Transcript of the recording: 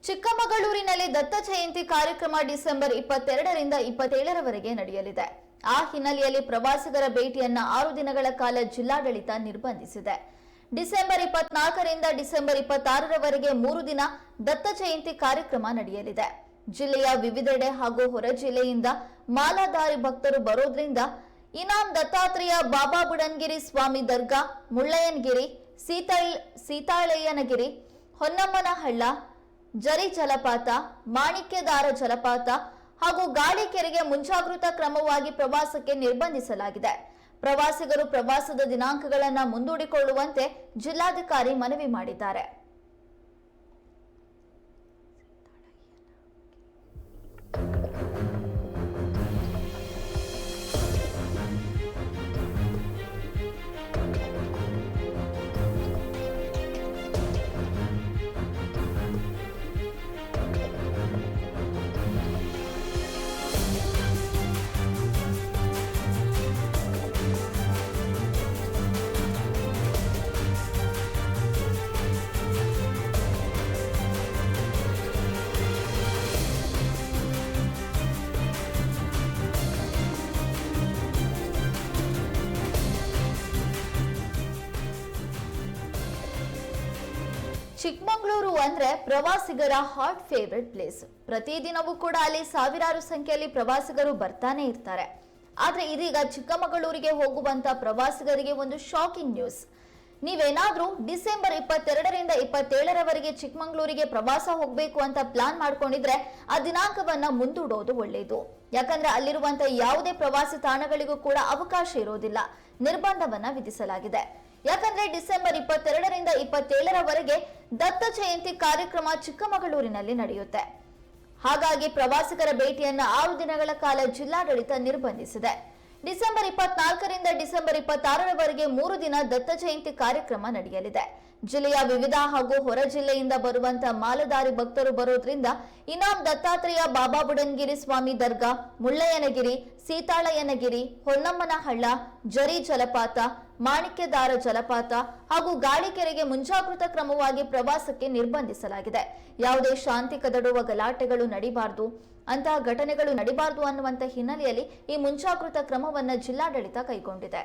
ಚಿಕ್ಕಮಗಳೂರಿನಲ್ಲಿ ದತ್ತ ಜಯಂತಿ ಕಾರ್ಯಕ್ರಮ ಡಿಸೆಂಬರ್ 22ರಿಂದ 27ರವರೆಗೆ ನಡೆಯಲಿದೆ. ಆ ಹಿನ್ನೆಲೆಯಲ್ಲಿ ಪ್ರವಾಸಿಗರ ಭೇಟಿಯನ್ನ 6 ದಿನಗಳ ಕಾಲ ಜಿಲ್ಲಾಡಳಿತ ನಿರ್ಬಂಧಿಸಿದೆ. ಡಿಸೆಂಬರ್ 24ರಿಂದ ಡಿಸೆಂಬರ್ 26ರವರೆಗೆ 3 ದಿನ ದತ್ತ ಜಯಂತಿ ಕಾರ್ಯಕ್ರಮ ನಡೆಯಲಿದೆ. ಜಿಲ್ಲೆಯ ವಿವಿಧೆಡೆ ಹಾಗೂ ಹೊರ ಜಿಲ್ಲೆಯಿಂದ ಮಾಲಾಧಾರಿ ಭಕ್ತರು ಬರೋದ್ರಿಂದ ಇನಾಂ ದತ್ತಾತ್ರೇಯ ಬಾಬಾ ಬುಡನ್ಗಿರಿ ಸ್ವಾಮಿ ದರ್ಗಾ, ಮುಳ್ಳಯ್ಯನಗಿರಿ, ಸೀತಾಳಯ್ಯನಗಿರಿ, ಹೊನ್ನಮ್ಮನಹಳ್ಳ, ಜರಿ ಜಲಪಾತ, ಮಾಣಿಕ್ಯದಾರ ಜಲಪಾತ ಹಾಗೂ ಗಾಳಿಕೆರೆಗೆ ಮುಂಜಾಗೃತಾ ಕ್ರಮವಾಗಿ ಪ್ರವಾಸಕ್ಕೆ ನಿರ್ಬಂಧಿಸಲಾಗಿದೆ. ಪ್ರವಾಸಿಗರು ಪ್ರವಾಸದ ದಿನಾಂಕಗಳನ್ನು ಮುಂದೂಡಿಕೊಳ್ಳುವಂತೆ ಜಿಲ್ಲಾಧಿಕಾರಿ ಮನವಿ ಮಾಡಿದ್ದಾರೆ. ಚಿಕ್ಕಮಗಳೂರು ಅಂದ್ರೆ ಪ್ರವಾಸಿಗರ ಹಾಟ್ ಫೇವರೆಟ್ ಪ್ಲೇಸ್. ಪ್ರತಿದಿನವೂ ಕೂಡ ಅಲ್ಲಿ ಸಾವಿರಾರು ಸಂಖ್ಯೆಯಲ್ಲಿ ಪ್ರವಾಸಿಗರು ಬರ್ತಾನೆ ಇರ್ತಾರೆ. ಆದ್ರೆ ಇದೀಗ ಚಿಕ್ಕಮಗಳೂರಿಗೆ ಹೋಗುವಂತ ಪ್ರವಾಸಿಗರಿಗೆ ಒಂದು ಶಾಕಿಂಗ್ ನ್ಯೂಸ್. ನೀವೇನಾದ್ರೂ ಡಿಸೆಂಬರ್ 22ರಿಂದ 27ರವರೆಗೆ ಚಿಕ್ಕಮಗಳೂರಿಗೆ ಪ್ರವಾಸ ಹೋಗ್ಬೇಕು ಅಂತ ಪ್ಲಾನ್ ಮಾಡ್ಕೊಂಡಿದ್ರೆ ಆ ದಿನಾಂಕವನ್ನ ಮುಂದೂಡೋದು ಒಳ್ಳೆಯದು. ಯಾಕಂದ್ರೆ ಅಲ್ಲಿರುವಂತ ಯಾವುದೇ ಪ್ರವಾಸಿ ತಾಣಗಳಿಗೂ ಕೂಡ ಅವಕಾಶ ಇರೋದಿಲ್ಲ, ನಿರ್ಬಂಧವನ್ನ ವಿಧಿಸಲಾಗಿದೆ. ಯಾಕಂದ್ರೆ ಡಿಸೆಂಬರ್ 22ರಿಂದ 27ರವರೆಗೆ ದತ್ತ ಜಯಂತಿ ಕಾರ್ಯಕ್ರಮ ಚಿಕ್ಕಮಗಳೂರಿನಲ್ಲಿ ನಡೆಯುತ್ತೆ. ಹಾಗಾಗಿ ಪ್ರವಾಸಿಗರ ಭೇಟಿಯನ್ನ 6 ದಿನಗಳ ಕಾಲ ಜಿಲ್ಲಾಡಳಿತ ನಿರ್ಬಂಧಿಸಿದೆ. ಡಿಸೆಂಬರ್ 24ರಿಂದ ಡಿಸೆಂಬರ್ 26ರವರೆಗೆ 3 ದಿನ ದತ್ತ ಜಯಂತಿ ಕಾರ್ಯಕ್ರಮ ನಡೆಯಲಿದೆ. ಜಿಲ್ಲೆಯ ವಿವಿಧ ಹಾಗೂ ಹೊರ ಜಿಲ್ಲೆಯಿಂದ ಬರುವಂತ ಮಾಲಾಧಾರಿ ಭಕ್ತರು ಬರೋದ್ರಿಂದ ಇನಾಂ ದತ್ತಾತ್ರೇಯ ಬಾಬಾ ಬುಡನ್ಗಿರಿ ಸ್ವಾಮಿ ದರ್ಗಾ, ಮುಳ್ಳಯ್ಯನಗಿರಿ, ಸೀತಾಳಯ್ಯನಗಿರಿ, ಹೊನ್ನಮ್ಮನಹಳ್ಳ, ಜರಿ ಜಲಪಾತ, ಮಾಣಿಕ್ಯದಾರ ಜಲಪಾತ ಹಾಗೂ ಗಾಳಿಕೆರೆಗೆ ಮುಂಜಾಗೃತಾ ಕ್ರಮವಾಗಿ ಪ್ರವಾಸಕ್ಕೆ ನಿರ್ಬಂಧಿಸಲಾಗಿದೆ. ಯಾವುದೇ ಶಾಂತಿ ಕದಡುವ ಗಲಾಟೆಗಳು ನಡೀಬಾರದು, ಅಂತಹ ಘಟನೆಗಳು ನಡೀಬಾರದು ಅನ್ನುವಂತ ಹಿನ್ನೆಲೆಯಲ್ಲಿ ಈ ಮುಂಜಾಗೃತಾ ಕ್ರಮವನ್ನ ಜಿಲ್ಲಾಡಳಿತ ಕೈಗೊಂಡಿದೆ.